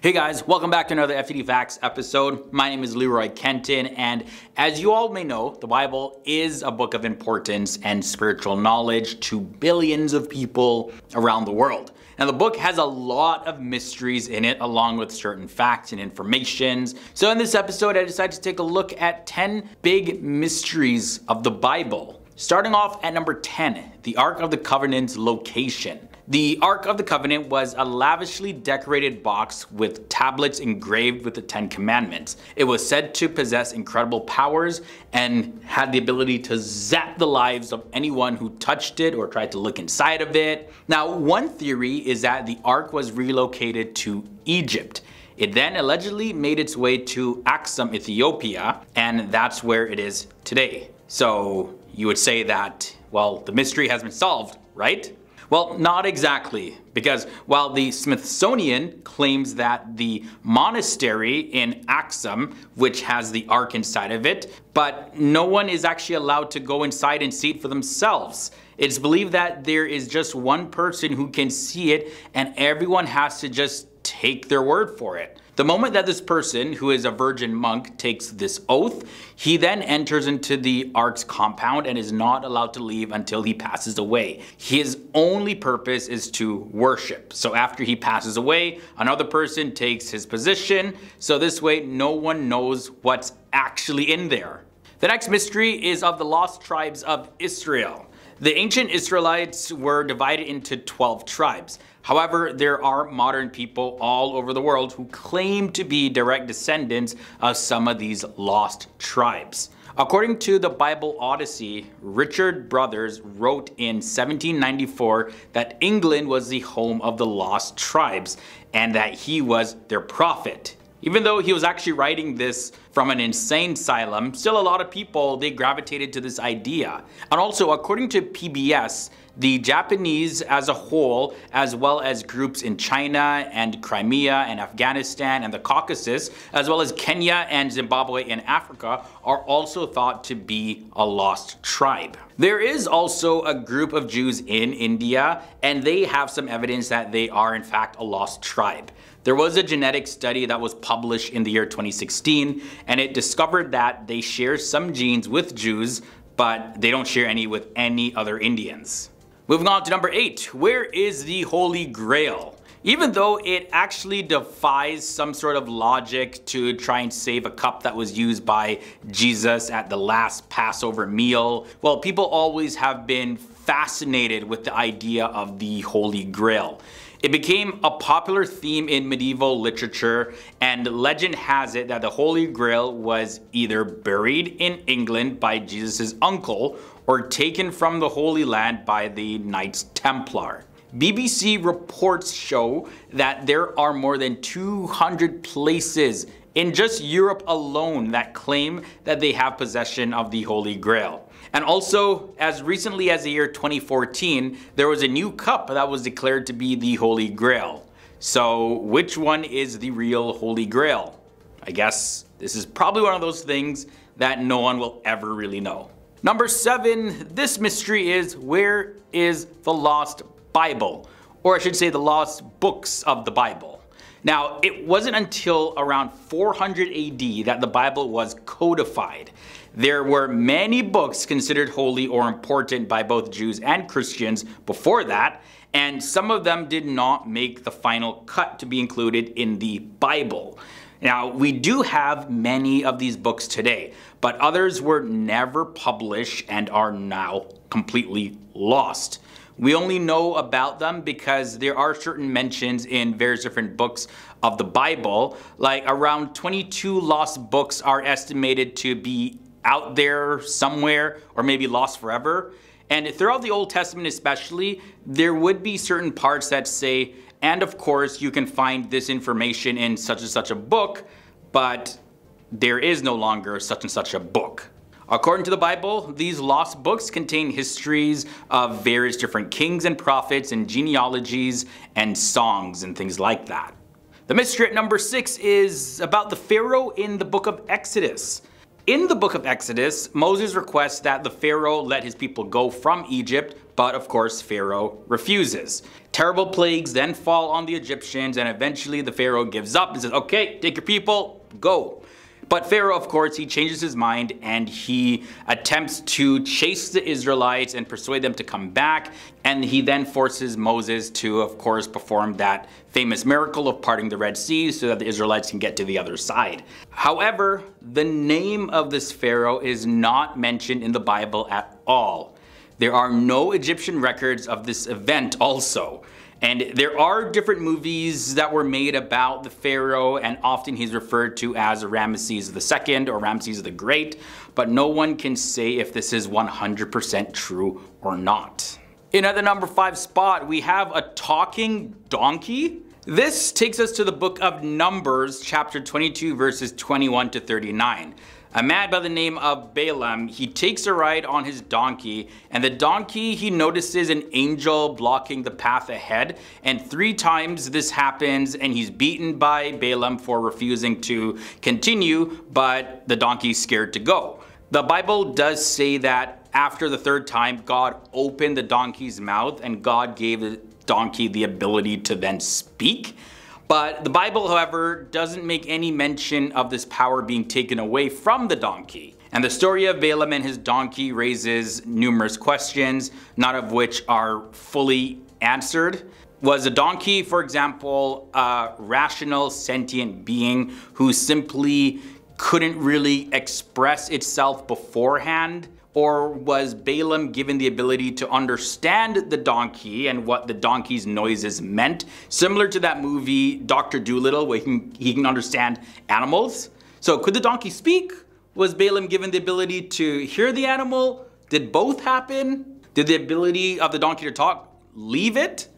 Hey guys, welcome back to another FTD Facts episode. My name is Leroy Kenton, and as you all may know, the Bible is a book of importance and spiritual knowledge to billions of people around the world. Now the book has a lot of mysteries in it, along with certain facts and informations. So in this episode, I decided to take a look at 10 big mysteries of the Bible. Starting off at number 10, the Ark of the Covenant's location. The Ark of the Covenant was a lavishly decorated box with tablets engraved with the 10 Commandments. It was said to possess incredible powers and had the ability to zap the lives of anyone who touched it or tried to look inside of it. Now, one theory is that the Ark was relocated to Egypt. It then allegedly made its way to AKSUM, Ethiopia, and that's where it is today. So you would say that, well, the mystery has been solved, right? Well, not exactly, because while the Smithsonian claims that the monastery in AKSUM, which has the Ark inside of it, but no one is actually allowed to go inside and see it for themselves. It's believed that there is just one person who can see it, and everyone has to just take their word for it. The moment that this person, who is a virgin monk, takes this oath, he then enters into the Ark's compound and is not allowed to leave until he passes away. His only purpose is to worship. So after he passes away, another person takes his position, so this way no one knows what's actually in there. The next mystery is of the lost tribes of Israel. The ancient Israelites were divided into 12 tribes. However, there are modern people all over the world who claim to be direct descendants of some of these lost tribes. According to the Bible Odyssey, Richard Brothers wrote in 1794 that England was the home of the lost tribes and that he was their prophet. Even though he was actually writing this from an insane asylum, still a lot of people, they gravitated to this idea. And also, according to PBS, the Japanese as a whole, as well as groups in China and Crimea and Afghanistan and the Caucasus, as well as Kenya and Zimbabwe in Africa, are also thought to be a lost tribe. There is also a group of Jews in India, and they have some evidence that they are in fact a lost tribe. There was a genetic study that was published in the year 2016, and it discovered that they share some genes with Jews, but they don't share any with any other Indians. Moving on to number 8, where is the Holy Grail? Even though it actually defies some sort of logic to try and save a cup that was used by Jesus at the last Passover meal, well, people always have been fascinated with the idea of the Holy Grail. It became a popular theme in medieval literature, and legend has it that the Holy Grail was either buried in England by Jesus' uncle or taken from the Holy Land by the Knights Templar. BBC reports show that there are more than 200 places in just Europe alone that claim that they have possession of the Holy Grail. And also, as recently as the year 2014, there was a new cup that was declared to be the Holy Grail. So which one is the real Holy Grail? I guess this is probably one of those things that no one will ever really know. Number 7, this mystery is, where is the lost Bible? Or I should say the lost books of the Bible. Now, it wasn't until around 400 AD that the Bible was codified. There were many books considered holy or important by both Jews and Christians before that, and some of them did not make the final cut to be included in the Bible. Now, we do have many of these books today, but others were never published and are now completely lost. We only know about them because there are certain mentions in various different books of the Bible. Like around 22 lost books are estimated to be out there somewhere, or maybe lost forever. And throughout the Old Testament especially, there would be certain parts that say, and of course you can find this information in such and such a book, but there is no longer such and such a book. According to the Bible, these lost books contain histories of various different kings and prophets and genealogies and songs and things like that. The mystery at number 6 is about the Pharaoh in the book of Exodus. In the book of Exodus, Moses requests that the Pharaoh let his people go from Egypt, but of course Pharaoh refuses. Terrible plagues then fall on the Egyptians, and eventually the Pharaoh gives up and says, okay, take your people, go. But Pharaoh, of course, he changes his mind and he attempts to chase the Israelites and persuade them to come back. And he then forces Moses to, of course, perform that famous miracle of parting the Red Sea so that the Israelites can get to the other side. However, the name of this Pharaoh is not mentioned in the Bible at all. There are no Egyptian records of this event also. And there are different movies that were made about the Pharaoh, and often he's referred to as Ramesses II or Ramesses the Great, but no one can say if this is 100% true or not. In at the number 5 spot, we have a talking donkey. This takes us to the book of Numbers, chapter 22, verses 21 to 39. A man by the name of Balaam, he takes a ride on his donkey, and the donkey, he notices an angel blocking the path ahead, and 3 times this happens, and he's beaten by Balaam for refusing to continue, but the donkey's scared to go. The Bible does say that after the 3rd time, God opened the donkey's mouth, and God gave the donkey the ability to then speak. But the Bible, however, doesn't make any mention of this power being taken away from the donkey. And the story of Balaam and his donkey raises numerous questions, none of which are fully answered. Was a donkey, for example, a rational, sentient being who simply couldn't really express itself beforehand? Or was Balaam given the ability to understand the donkey and what the donkey's noises meant? Similar to that movie, Dr. Dolittle, where he can understand animals. So could the donkey speak? Was Balaam given the ability to hear the animal? Did both happen? Did the ability of the donkey to talk leave it?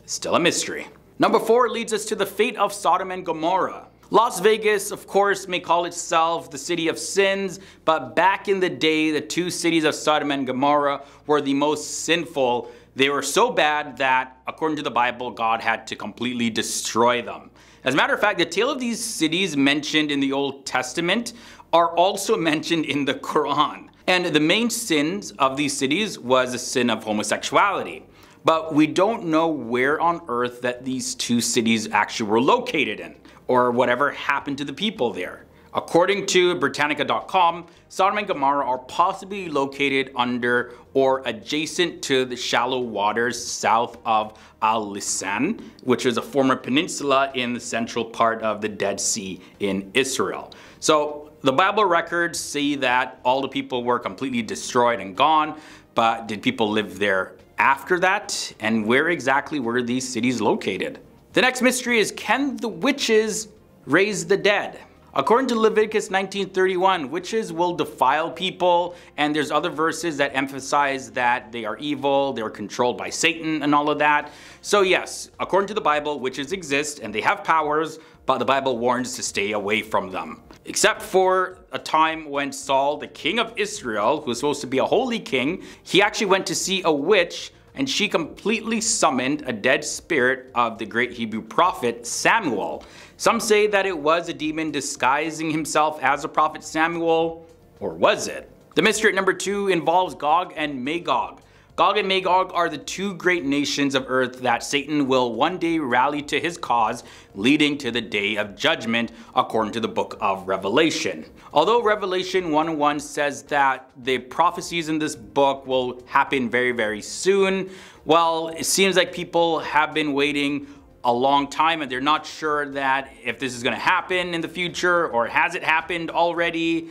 Still a mystery. Number 4 leads us to the fate of Sodom and Gomorrah. Las Vegas, of course, may call itself the city of sins, but back in the day, the 2 cities of Sodom and Gomorrah were the most sinful. They were so bad that, according to the Bible, God had to completely destroy them. As a matter of fact, the tale of these cities mentioned in the Old Testament are also mentioned in the Quran. And the main sins of these cities was the sin of homosexuality. But we don't know where on earth that these 2 cities actually were located in, or whatever happened to the people there. According to Britannica.com, Sodom and Gomorrah are possibly located under or adjacent to the shallow waters south of Al-Lisan, which is a former peninsula in the central part of the Dead Sea in Israel. So the Bible records say that all the people were completely destroyed and gone, but did people live there after that? And where exactly were these cities located? The next mystery is, can the witches raise the dead? According to Leviticus 19:31, witches will defile people, and there's other verses that emphasize that they are evil, they're controlled by Satan and all of that. So yes, according to the Bible, witches exist and they have powers, but the Bible warns to stay away from them. Except for a time when Saul, the king of Israel, who was supposed to be a holy king, he actually went to see a witch, and she completely summoned a dead spirit of the great Hebrew prophet Samuel. Some say that it was a demon disguising himself as a prophet Samuel, or was it? The mystery at number 2 involves Gog and Magog. Gog and Magog are the 2 great nations of earth that Satan will one day rally to his cause, leading to the day of judgment, according to the book of Revelation. Although Revelation 1:1 says that the prophecies in this book will happen very, very soon, well, it seems like people have been waiting a long time and they're not sure that if this is going to happen in the future or has it happened already.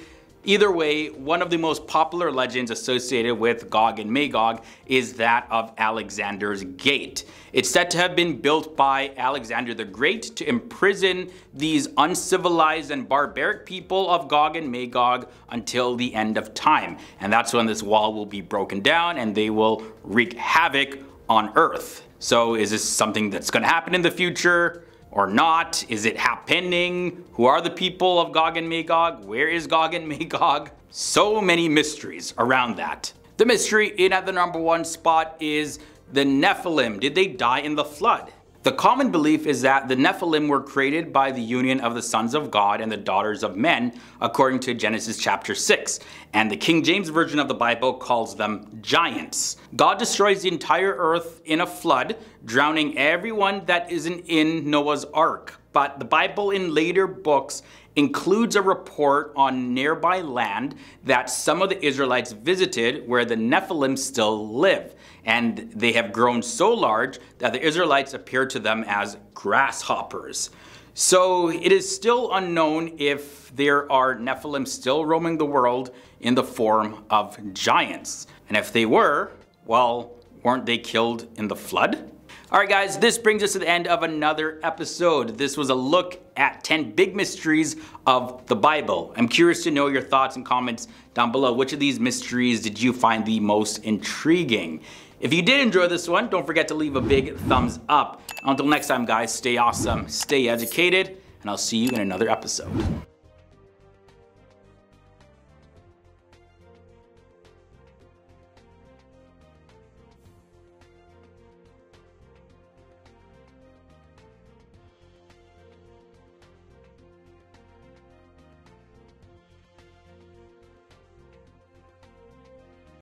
Either way, one of the most popular legends associated with Gog and Magog is that of Alexander's Gate. It's said to have been built by Alexander the Great to imprison these uncivilized and barbaric people of Gog and Magog until the end of time. And that's when this wall will be broken down and they will wreak havoc on Earth. So is this something that's going to happen in the future? Or not? Is it happening? Who are the people of Gog and Magog? Where is Gog and Magog? So many mysteries around that. The mystery in at the number 1 spot is the Nephilim. Did they die in the flood? The common belief is that the Nephilim were created by the union of the sons of God and the daughters of men, according to Genesis chapter 6, and the King James Version of the Bible calls them giants. God destroys the entire earth in a flood, drowning everyone that isn't in Noah's ark. But the Bible in later books includes a report on nearby land that some of the Israelites visited where the Nephilim still live. And they have grown so large that the Israelites appear to them as grasshoppers. So it is still unknown if there are Nephilim still roaming the world in the form of giants. And if they were, well, weren't they killed in the flood? Alright guys, this brings us to the end of another episode. This was a look at 10 big mysteries of the Bible. I'm curious to know your thoughts and comments down below. Which of these mysteries did you find the most intriguing? If you did enjoy this one, don't forget to leave a big thumbs up. Until next time guys, stay awesome, stay educated, and I'll see you in another episode.